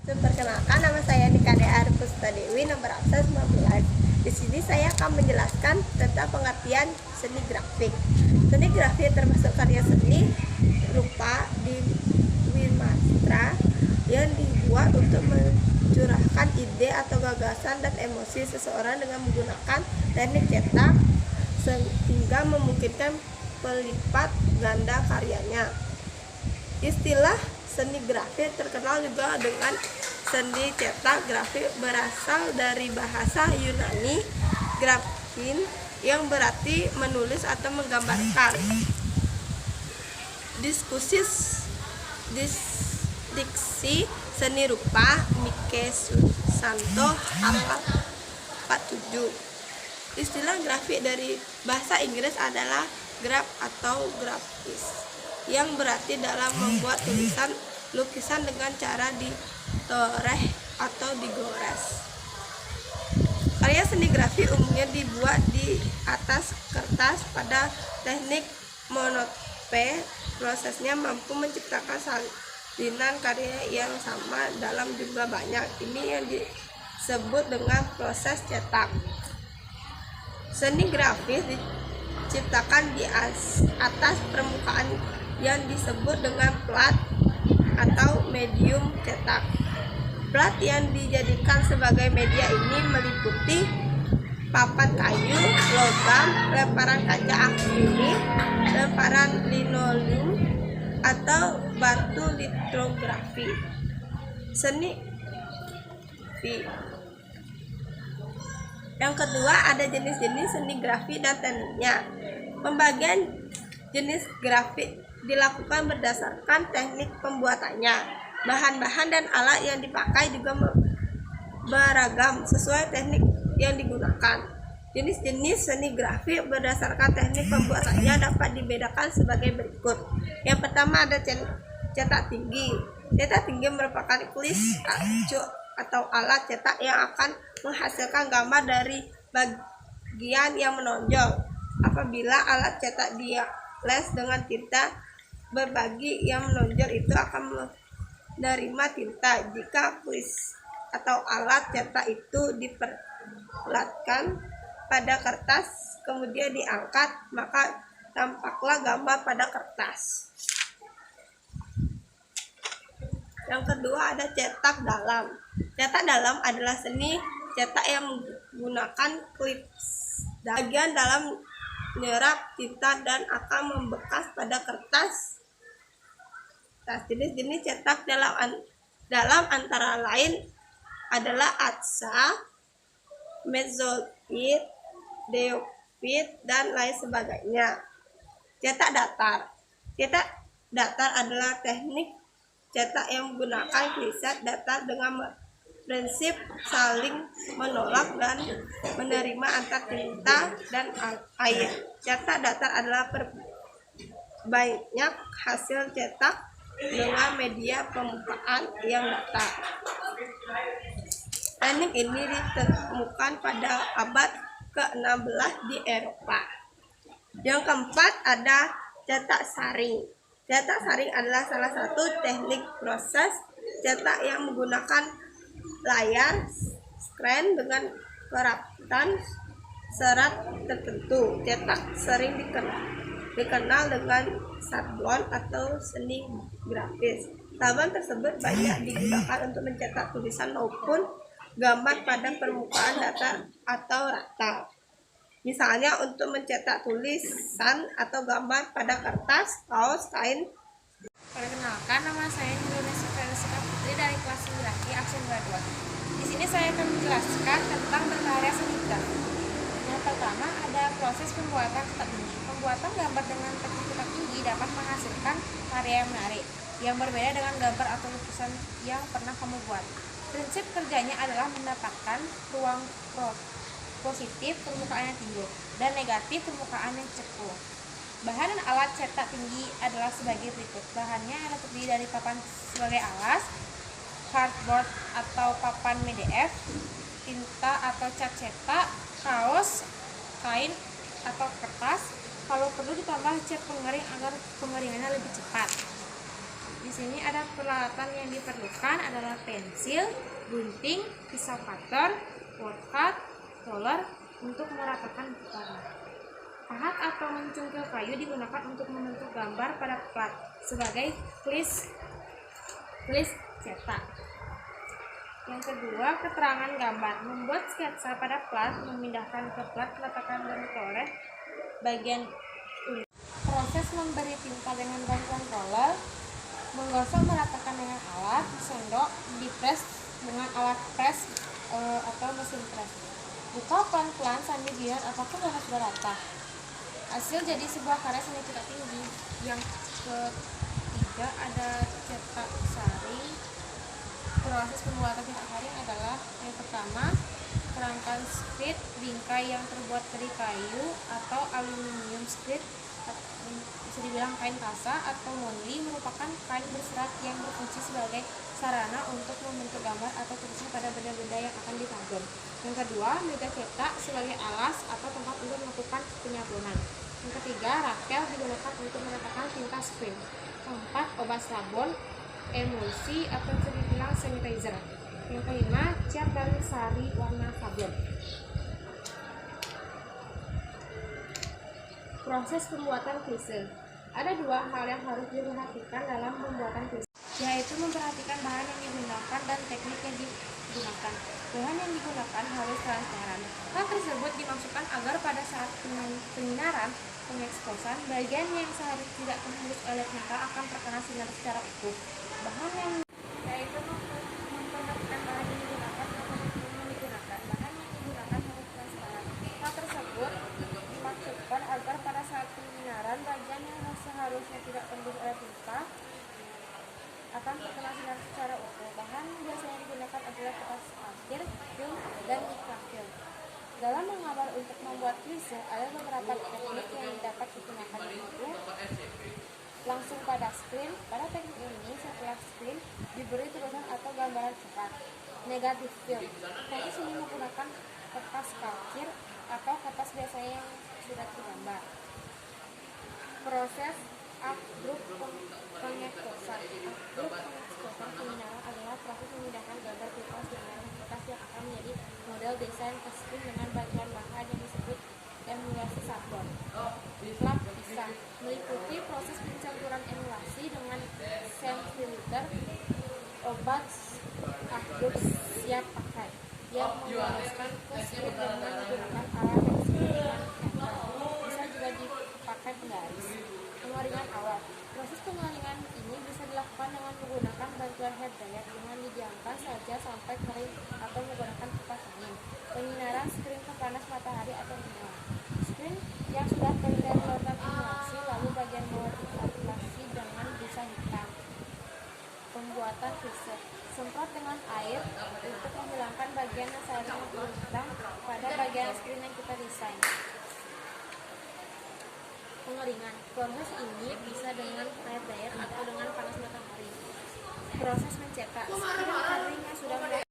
Perkenalkan, nama saya Nikade Arpustadewi, nomor absen 19. Di sini saya akan menjelaskan tentang pengertian seni grafik. Seni grafik termasuk karya seni rupa di Wimastra yang dibuat untuk mencurahkan ide atau gagasan dan emosi seseorang dengan menggunakan teknik cetak sehingga memungkinkan pelipat ganda karyanya. Istilah seni grafik terkenal juga dengan seni cetak. Grafik berasal dari bahasa Yunani graphin yang berarti menulis atau menggambarkan. Diksi seni rupa Mike Susanto halaman 47. Istilah grafik dari bahasa Inggris adalah graph atau grafis, yang berarti dalam membuat tulisan lukisan dengan cara ditoreh atau digores. Karya seni grafik umumnya dibuat di atas kertas pada teknik monope. Prosesnya mampu menciptakan salinan karya yang sama dalam jumlah banyak. Ini yang disebut dengan proses cetak. Seni grafis diciptakan di atas permukaan yang disebut dengan plat atau medium cetak. Plat yang dijadikan sebagai media ini meliputi papan kayu, logam, lemparan kaca akrilik, lemparan linoleum, atau batu litografi. Seni yang kedua, ada jenis-jenis seni grafik dan tekniknya. Pembagian jenis grafik dilakukan berdasarkan teknik pembuatannya. Bahan-bahan dan alat yang dipakai juga beragam sesuai teknik yang digunakan. Jenis-jenis seni grafik berdasarkan teknik pembuatannya dapat dibedakan sebagai berikut. Yang pertama ada cetak tinggi. Cetak tinggi merupakan klis acu atau alat cetak yang akan menghasilkan gambar dari bagian yang menonjol. Apabila alat cetak diales dengan tinta berbagi yang menonjol, itu akan menerima tinta. Jika klis atau alat cetak itu diperlatkan pada kertas kemudian diangkat, maka tampaklah gambar pada kertas. Yang kedua ada cetak dalam. Cetak dalam adalah seni cetak yang menggunakan clips. Bagian dalam menyerap tinta dan akan membekas pada kertas. Jenis-jenis cetak dalam antara lain adalah atsa, mezzolit, deopit, dan lain sebagainya. Cetak datar. Cetak datar adalah teknik cetak yang menggunakan kliset datar dengan prinsip saling menolak dan menerima antar tinta dan air. Cetak datar adalah banyak hasil cetak dengan media permukaan yang datar. Teknik ini ditemukan pada abad ke-16 di Eropa. Yang keempat ada cetak saring. Cetak saring adalah salah satu teknik proses cetak yang menggunakan layar skren dengan kerapatan serat tertentu. Cetak sering dikenal dengan sablon atau seni grafis. Sablon tersebut banyak digunakan untuk mencetak tulisan maupun gambar pada permukaan datar atau rata. Misalnya untuk mencetak tulisan atau gambar pada kertas, kaos, kain. Perkenalkan, nama saya Indonesia Felisika Putri dari kelas 9I absen 22. Di sini saya akan menjelaskan tentang berkarya seni grafik. Yang pertama ada proses pembuatan cetak tinggi. Pembuatan gambar dengan teknik cetak tinggi dapat menghasilkan karya yang menarik, yang berbeda dengan gambar atau lukisan yang pernah kamu buat. Prinsip kerjanya adalah mendapatkan ruang positif permukaan yang tinggi dan negatif permukaan yang ceku. Bahan dan alat cetak tinggi adalah sebagai berikut. Bahannya adalah terdiri dari papan sebagai alas, cardboard atau papan MDF, tinta atau cat cetak, kaos, kain atau kertas. Kalau perlu ditambah cat pengering agar pengeringannya lebih cepat. Di sini ada peralatan yang diperlukan adalah pensil, gunting, pisau cutter, workat, roller untuk meratakan warna. Pahat atau mencungkil kayu digunakan untuk membentuk gambar pada plat sebagai flis cetak. Yang kedua, keterangan gambar. Membuat sketsa pada plat, memindahkan ke plat, meletakkan dan coret bagian ini. Proses memberi tinta dengan bantuan roller, menggosok meratakan dengan alat, sendok, dipres dengan alat press atau mesin press. Buka pelan-pelan sambil dilihat apakah warna sudah rata. Hasil jadi sebuah karya seni cetak tinggi. Yang ketiga ada cetak saring. Proses pembuatan cetak saring adalah yang pertama, kerangka sprit bingkai yang terbuat dari kayu atau aluminium sprit, bisa dibilang kain kasa atau monli, merupakan kain berserat yang berfungsi sebagai sarana untuk membentuk gambar atau tulisan pada benda-benda yang akan ditabur. Yang kedua, meja cetak sebagai alas atau tempat untuk melakukan penyabunan. Yang ketiga, rakel digunakan untuk meletakkan tinta spray. Keempat, obat sabun, emulsi atau bisa dibilang sanitizer. Yang kelima, cat dan sari warna sabun. Proses pembuatan klise. Ada dua hal yang harus diperhatikan dalam pembuatan klise, yaitu memperhatikan bahan yang digunakan dan teknik yang digunakan. Bahan yang digunakan harus transparan. Hal tersebut dimaksudkan agar pada saat penyinaran pengeksposan, bagian yang seharusnya tidak tembus oleh mata akan terkena sinar secara utuh. Bahan yang yaitu memperhatikan bahan yang digunakan atau yang digunakan. Bahan yang digunakan harus transparan. Hal tersebut dimaksudkan agar pada saat penyinaran, bagian yang seharusnya tidak tembus oleh tinta akan terkena sinar secara utuh. Bahan biasanya digunakan adalah kertas parkir, film, dan mikrofilm. Dalam menggambar untuk membuat klise, ada beberapa teknik yang dapat digunakan, yaitu langsung pada screen. Pada teknik ini, setelah screen diberi tulisan atau gambaran cepat. Negatif film. Teknik ini menggunakan kertas parkir atau kertas biasanya yang sudah tergambar. Proses up-group pengeksposan. Up-group pengeksposan penyinaran adalah proses memindahkan gambar kertas yang akan menjadi model desain ke screen dengan bantuan bahan yang disebut emulasi sabon. Lap pisah meliputi proses pencampuran emulasi dengan sensitizer obat up-group siap pakai yang mengoleskan ke screen dengan menggunakan alat yang disebut dengan header. Bisa juga dipakai penggaris. Pengeringan awal. Proses pengeringan ini bisa dilakukan dengan menggunakan bantuan hair dryer dengan didiamkan saja sampai kering atau menggunakan kipas angin. Penyinaran screen ke panas matahari atau minyak. Screen yang sudah kering dari lautan emulasi, lalu bagian bawah diaplikasi dengan busa hitam. Pembuatan klise. Semprot dengan air untuk menghilangkan bagian yang seharusnya hitam pada bagian screen yang kita desain. Pengeringan. Proses ini bisa dengan air dryer atau dengan panas matahari. Proses mencetak. Screen kering yang sudah